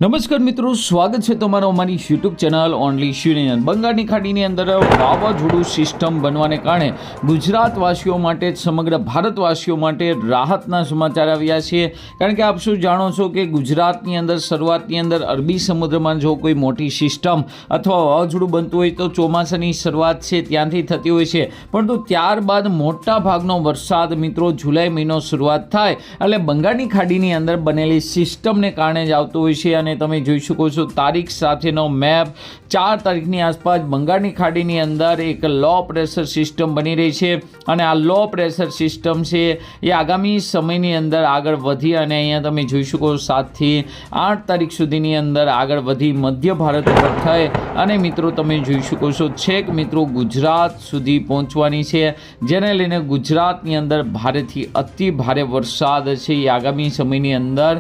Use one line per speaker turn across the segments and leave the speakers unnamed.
નમસ્કાર મિત્રો, સ્વાગત છે તમારો અમારી યુટ્યુબ ચેનલ ઓનલી શ્યુનિયન. બંગાળની ખાડીની અંદર વાવાઝોડું સિસ્ટમ બનવાને કારણે ગુજરાતવાસીઓ માટે સમગ્ર ભારતવાસીઓ માટે રાહતના સમાચાર આવ્યા છે. કારણ કે આપ શું જાણો છો કે ગુજરાતની અંદર શરૂઆતની અંદર અરબી સમુદ્રમાં જો કોઈ મોટી સિસ્ટમ અથવા વાવાઝોડું બનતું હોય તો ચોમાસાની શરૂઆત છે ત્યાંથી થતી હોય છે, પરંતુ ત્યારબાદ મોટા ભાગનો વરસાદ મિત્રો જુલાઈ મહિનો શરૂઆત થાય એટલે બંગાળની ખાડીની અંદર બનેલી સિસ્ટમને કારણે જ આવતું હોય છે. અને તમે જોઈ શકો છો તારીખ સાથેનો મેપ 4 તારીખની આસપાસ બંગાળની ખાડીની અંદર એક લો પ્રેશર સિસ્ટમ બની રહી છે અને આ લો પ્રેશર સિસ્ટમ છે એ આગામી સમયની અંદર આગળ વધી અને અહીંયા તમે જોઈ શકો 7 થી 8 તારીખ સુધીની અંદર આગળ વધી મધ્ય ભારત ઉપર થઈ અને મિત્રો તમે જોઈ શકો છો છેક મિત્રો ગુજરાત સુધી પહોંચવાની છે, જેને લઈને ગુજરાતની અંદર ભારેથી અતિ ભારે વરસાદ છે એ આગામી સમયની અંદર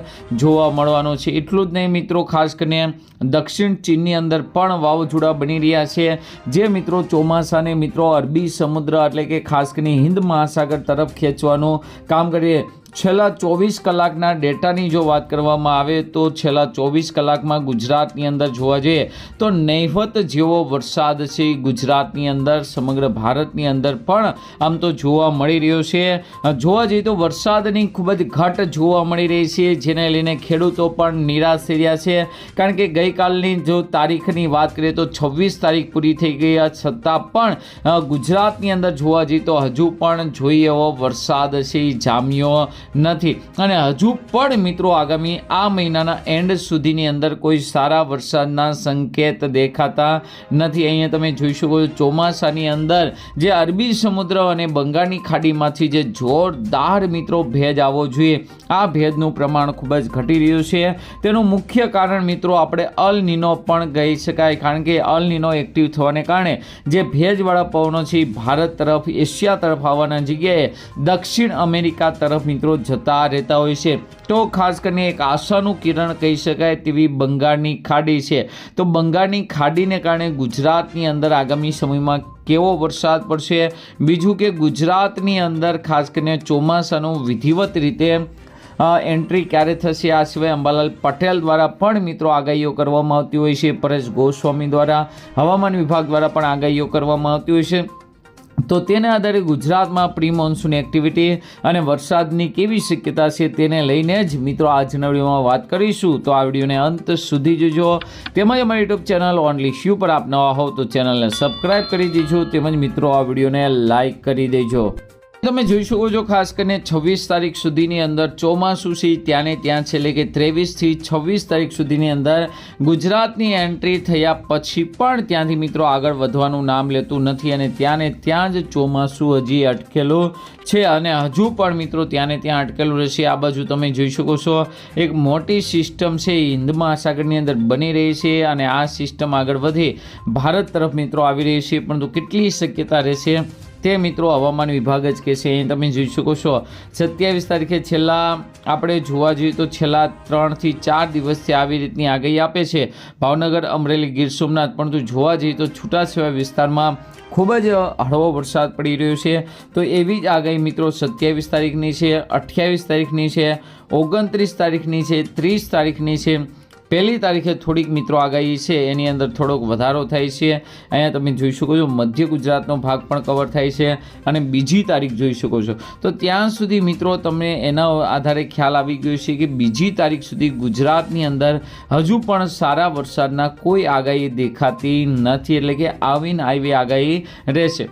જોવા મળવાનો છે. એટલું જ નહીં મિત્રો, ખાસ કરીને દક્ષિણ ચીનની અંદર પણ વાવાઝોડા બની રહ્યા છે, જે મિત્રો ચોમાસાને મિત્રો અરબી સમુદ્ર એટલે કે ખાસ કરીને હિન્દ મહાસાગર તરફ ખેંચવાનું કામ કરીએ. છેલ્લા 24 કલાકના ડેટાની જો વાત કરવામાં આવે તો છેલ્લા 24 કલાકમાં ગુજરાતની અંદર જોવા જઈએ તો નહિવત જેવો વરસાદ છે ગુજરાતની અંદર સમગ્ર ભારતની અંદર પણ આમ તો જોવા મળી રહ્યો છે. જોવા જઈએ તો વરસાદની ખૂબ જ ઘટ જોવા મળી રહી છે, જેને લઈને ખેડૂતો પણ નિરાશ થઈ રહ્યા છે. કારણ કે ગઈકાલની જો તારીખની વાત કરીએ તો 26 તારીખ પૂરી થઈ ગઈ છતાં પણ ગુજરાતની અંદર જોવા જઈએ તો હજુ પણ જોઈએ એવો વરસાદ છે એ જામ્યો નથી અને હજુ પણ મિત્રો આગામી આ મહિનાના એન્ડ સુધીની અંદર કોઈ સારા વરસાદના સંકેત દેખાતા નથી. અહીંયા તમે જોઈ શકો છો ચોમાસાની અંદર જે અરબી સમુદ્ર અને બંગાળની ખાડીમાંથી જે જોરદાર મિત્રો ભેજ આવવો જોઈએ આ ભેજનું પ્રમાણ ખૂબ જ ઘટી રહ્યું છે. તેનું મુખ્ય કારણ મિત્રો આપણે અલ નીનો પણ કહી શકાય, કારણ કે અલ નીનો એક્ટિવ થવાને કારણે જે ભેજવાળા પવનો છે ભારત તરફ એશિયા તરફ આવવાના જગ્યાએ દક્ષિણ અમેરિકા તરફ મિત્રો જતા રહેતા હોય છે. તો ખાસ કરીને એક આશાનું કિરણ કહી શકાય તેવી બંગાળની ખાડી છે. તો બંગાળની ખાડીને કારણે ગુજરાતની અંદર આગામી સમયમાં કેવો વરસાદ પડશે, બીજું કે ગુજરાતની અંદર ખાસ કરીને ચોમાસાનું વિધિવત રીતે એન્ટ્રી ક્યારે થશે, આ સિવાય અંબાલાલ પટેલ દ્વારા પણ મિત્રો આગાહીઓ કરવામાં આવતી હોય છે, પરેશ ગોસ્વામી દ્વારા હવામાન વિભાગ દ્વારા પણ આગાહીઓ કરવામાં આવતી હોય છે. તો તેને આધારે ગુજરાતમાં પ્રી મોન્સૂન એક્ટિવિટી અને વરસાદની કેવી શક્યતા છે તેને લઈને જ મિત્રો આજના વિડીયોમાં વાત કરીશું. તો આ વિડીયોને અંત સુધી જોજો, તેમજ અમારી યુટ્યુબ ચેનલ ઓનલી શ્યુ પર આપ નવા હોવ તો ચેનલને સબસ્ક્રાઈબ કરી દેજો, તેમજ મિત્રો આ વિડીયોને લાઈક કરી દેજો. તમે જોઈ શકો છો ખાસ કરીને 26 તારીખ સુધીની અંદર ચોમાસું છે ત્યાં ને ત્યાં છે, એટલે કે 23 થી 26 તારીખ સુધીની અંદર ગુજરાતની એન્ટ્રી થયા પછી પણ ત્યાંથી મિત્રો આગળ વધવાનું નામ લેતું નથી અને ત્યાં ને ત્યાં જ ચોમાસું હજી અટકેલું છે અને હજુ પણ મિત્રો ત્યાં ને ત્યાં અટકેલું રહેશે. આ બાજુ તમે જોઈ શકો છો એક મોટી સિસ્ટમ છે હિન્દ મહાસાગરની અંદર બની રહી છે અને આ સિસ્ટમ આગળ વધી ભારત તરફ મિત્રો આવી રહી છે, પરંતુ કેટલી શક્યતા રહેશે તે મિત્રો હવામાન વિભાગ જ કહેશે. અહીં તમે જોઈ શકો છો 27 તારીખે છેલ્લા આપણે જોવા જઈએ તો છેલ્લા 3 થી 4 દિવસથી આવી રીતની આગાહી આપે છે ભાવનગર, અમરેલી, ગીર સોમનાથ, પરંતુ જોવા જઈએ તો છૂટાછવાયા વિસ્તારમાં ખૂબ જ હળવો વરસાદ પડી રહ્યો છે. તો એવી જ આગાહી મિત્રો 27 તારીખની છે, 28 તારીખની છે, 29 તારીખની છે, 30 તારીખની છે. 1 તારીખે થોડીક મિત્રો આગાહી છે એની અંદર થોડોક વધારો થાય છે. અહીંયા તમે જોઈ શકો છો મધ્ય ગુજરાતનો ભાગ પણ કવર થાય છે અને 2જી તારીખ જોઈ શકો છો. તો ત્યાં સુધી મિત્રો તમને એના આધારે ખ્યાલ આવી ગયો છે કે 2જી તારીખ સુધી ગુજરાતની અંદર હજુ પણ સારા વરસાદના કોઈ આગાહી દેખાતી નથી, એટલે કે આવીને આવી આગાહી રહેશે.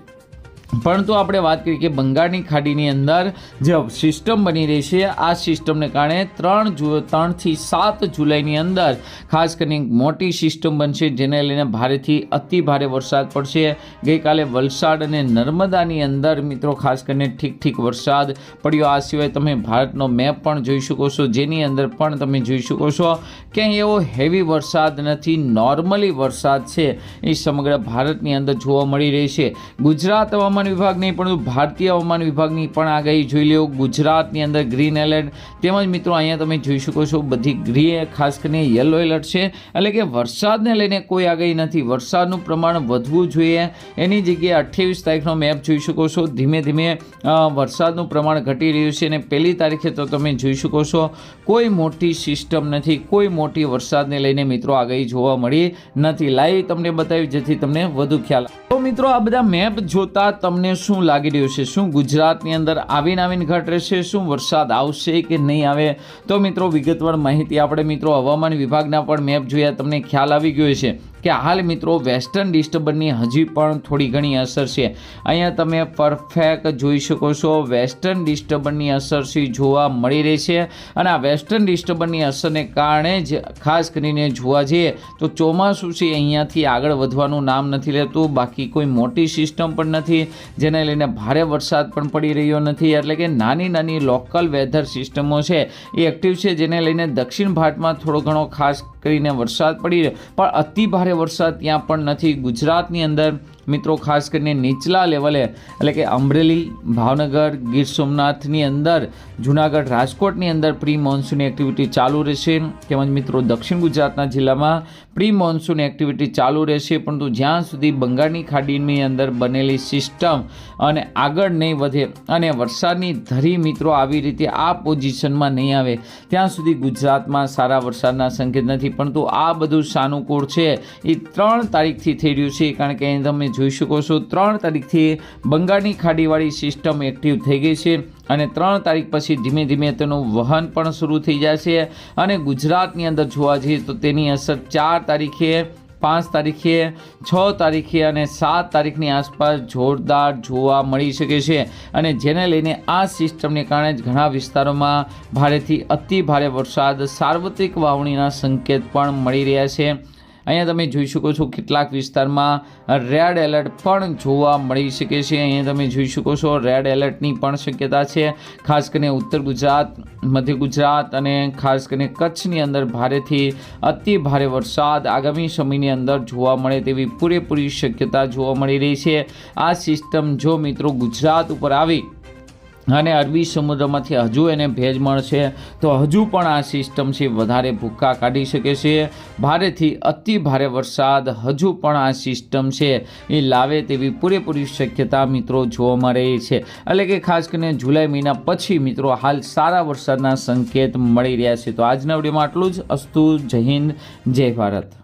પરંતુ આપણે વાત કરીએ કે બંગાળની ખાડીની અંદર જે સિસ્ટમ બની રહી છે આ સિસ્ટમને કારણે 3 થી 7 જુલાઈની અંદર ખાસ કરીને મોટી સિસ્ટમ બનશે, જેને લઈને ભારેથી અતિ ભારે વરસાદ પડશે. ગઈકાલે વલસાડ અને નર્મદાની અંદર મિત્રો ખાસ કરીને ઠીક વરસાદ પડ્યો. આ સિવાય તમે ભારતનો મેપ પણ જોઈ શકો છો, જેની અંદર પણ તમે જોઈ શકો છો કે એવો હેવી વરસાદ નથી, નોર્મલી વરસાદ છે એ સમગ્ર ભારતની અંદર જોવા મળી રહી છે. ગુજરાત હવામાન હવામાન વિભાગ નહીં પરંતુ ભારતીય હવામાન વિભાગની પણ આગાહી જોઈ લો. ગુજરાતની અંદર ગ્રીન એલર્ટ તેમજ મિત્રો અહીંયા તમે જોઈ શકો છો બધી ગ્રીન ખાસ કરીને યલો એલર્ટ છે, એટલે કે વરસાદને લઈને કોઈ આગાહી નથી. વરસાદનું પ્રમાણ વધવું જોઈએ એની જગ્યાએ 28 તારીખનો મેપ જોઈ શકો છો. ધીમે ધીમે વરસાદનું પ્રમાણ ઘટી રહ્યું છે અને 1 તારીખે તો તમે જોઈ શકો છો કોઈ મોટી સિસ્ટમ નથી, કોઈ મોટી વરસાદને લઈને મિત્રો આગાહી જોવા મળી નથી. લાઈવ તમને બતાવી જેથી તમને વધુ ખ્યાલ. તો મિત્રો આ બધા મેપ જોતા તમને શું લાગી રહ્યું છે? શું ગુજરાતની અંદર આવીને ઘટ રહેશે? શું વરસાદ આવશે કે નહીં આવે? તો મિત્રો વિગતવાર માહિતી આપણે મિત્રો હવામાન વિભાગના પણ મેપ જોયા, તમને ખ્યાલ આવી ગયો છે કે હાલ મિત્રો વેસ્ટર્ન ડિસ્ટર્બન્સની હજી પણ થોડી ઘણી અસર છે. અહીંયા તમે પરફેક્ટ જોઈ શકો છો વેસ્ટર્ન ડિસ્ટર્બન્સની અસર જોવા મળી રહી છે અને આ વેસ્ટર્ન ડિસ્ટર્બન્સની અસરને કારણે જ ખાસ કરીને જોવા જઈએ તો ચોમાસું છે અહીંયાથી આગળ વધવાનું નામ નથી લેતું. બાકી કોઈ મોટી સિસ્ટમ પણ નથી જેને લઈને ભારે વરસાદ પણ પડી રહ્યો નથી, એટલે કે નાની નાની લોકલ વેધર સિસ્ટમો છે એ એક્ટિવ છે જેને લઈને દક્ષિણ ભારતમાં થોડો ઘણો ખાસ કરીને વરસાદ પડી રહ્યો પણ અતિ ભારે વરસાદ ત્યાં પણ નથી. ગુજરાતની અંદર મિત્રો ખાસ કરીને નીચલા લેવલે એટલે કે અમરેલી, ભાવનગર, ગીર સોમનાથની અંદર, જુનાગઢ, રાજકોટની અંદર પ્રી મોન્સૂન એક્ટિવિટી ચાલુ રહેશે. તેમજ મિત્રો દક્ષિણ ગુજરાતના જિલ્લામાં પ્રી મોન્સૂન એક્ટિવિટી ચાલુ રહેશે, પરંતુ જ્યાં સુધી બંગાળની ખાડીની અંદર બનેલી સિસ્ટમ અને આગળ નહીં વધે અને વરસાદની ધરી મિત્રો આવી રીતે આ પોઝિશનમાં નહીં આવે ત્યાં સુધી ગુજરાતમાં સારા વરસાદના સંકેત નથી. પરંતુ આ બધું સાનુકૂળ છે એ 3 તારીખથી થઈ રહ્યું છે, કારણ કે અહીં તમે જોઈ શકો છો 3 તારીખથી બંગાળની ખાડીવાળી સિસ્ટમ એક્ટિવ થઈ ગઈ છે અને 3 તારીખ પછી ધીમે ધીમે તેનું વહન પણ શરૂ થઈ જશે અને ગુજરાતની અંદર જોવા જઈએ તો તેની અસર 4 તારીખે, 5 તારીખે, 6 તારીખે અને 7 તારીખની આસપાસ જોરદાર જોવા મળી શકે છે અને જેને લઈને આ સિસ્ટમને કારણે જ ઘણા વિસ્તારોમાં ભારેથી અતિ ભારે વરસાદ, સાર્વત્રિક વાવણીના સંકેત પણ મળી રહ્યા છે. અહીંયા તમે જોઈ શકો છો કેટલાક વિસ્તારમાં રેડ એલર્ટ પણ જોવા મળી શકે છે. અહીંયા તમે જોઈ શકો છો રેડ એલર્ટની પણ શક્યતા છે. ખાસ કરીને ઉત્તર ગુજરાત, મધ્ય ગુજરાત અને ખાસ કરીને કચ્છની અંદર ભારેથી અતિ ભારે વરસાદ આગામી સમયની અંદર જોવા મળે તેવી પૂરેપૂરી શક્યતા જોવા મળી રહી છે. આ સિસ્ટમ જો મિત્રો ગુજરાત ઉપર આવી અને અરબી સમુદ્રમાંથી હજુ એને ભેજ મળશે તો હજુ પણ આ સિસ્ટમ છે વધારે ભૂક્કા કાઢી શકે છે. ભારેથી અતિ ભારે વરસાદ હજુ પણ આ સિસ્ટમ છે એ લાવે તેવી પૂરેપૂરી શક્યતા મિત્રો જોવા મળે છે. એટલે કે ખાસ કરીને જુલાઈ મહિના પછી મિત્રો હાલ સારા વરસાદના સંકેત મળી રહ્યા છે. તો આજના વિડીયોમાં આટલું જ. અસ્તુ. જય હિન્દ, જય ભારત.